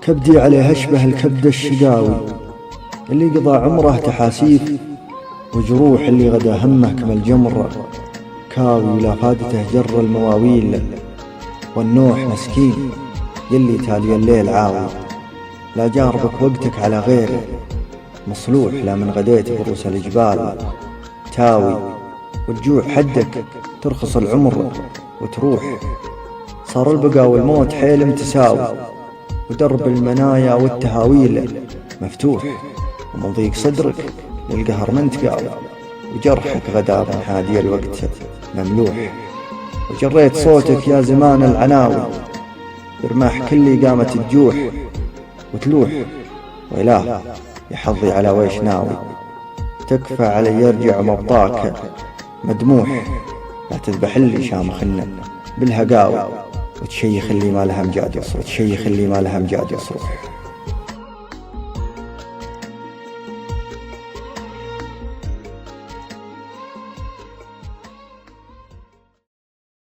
كبدي عليه أشبه الكبد الشقاوي اللي قضى عمره تحاسيف، وجروح اللي غدا همه كما الجمر كاوي، لا فادته جر المواويل. والنوح مسكين يلي تالي الليل عاوي، لا جاربك وقتك على غيري مصلوح، لا من غديت برؤوس الجبال تاوي. والجوع حدك ترخص العمر وتروح، صار البقاء والموت حيل متساوي، ودرب المنايا والتهاويل مفتوح، ومن ضيق صدرك للقهر من تقاوي، وجرحك غدا من هادي الوقت مملوح. وجريت صوتك يا زمان العناوي برماح كلي قامت تجوح وتلوح، وإله يحظي على ويش ناوي، تكفى علي يرجع مبطاك مدموح، لا تذبح اللي شامخنا بالهقاوي، وتشيخ اللي ما لها مجاد يصرخ، تشيخ اللي ما لها مجاد يصرخ.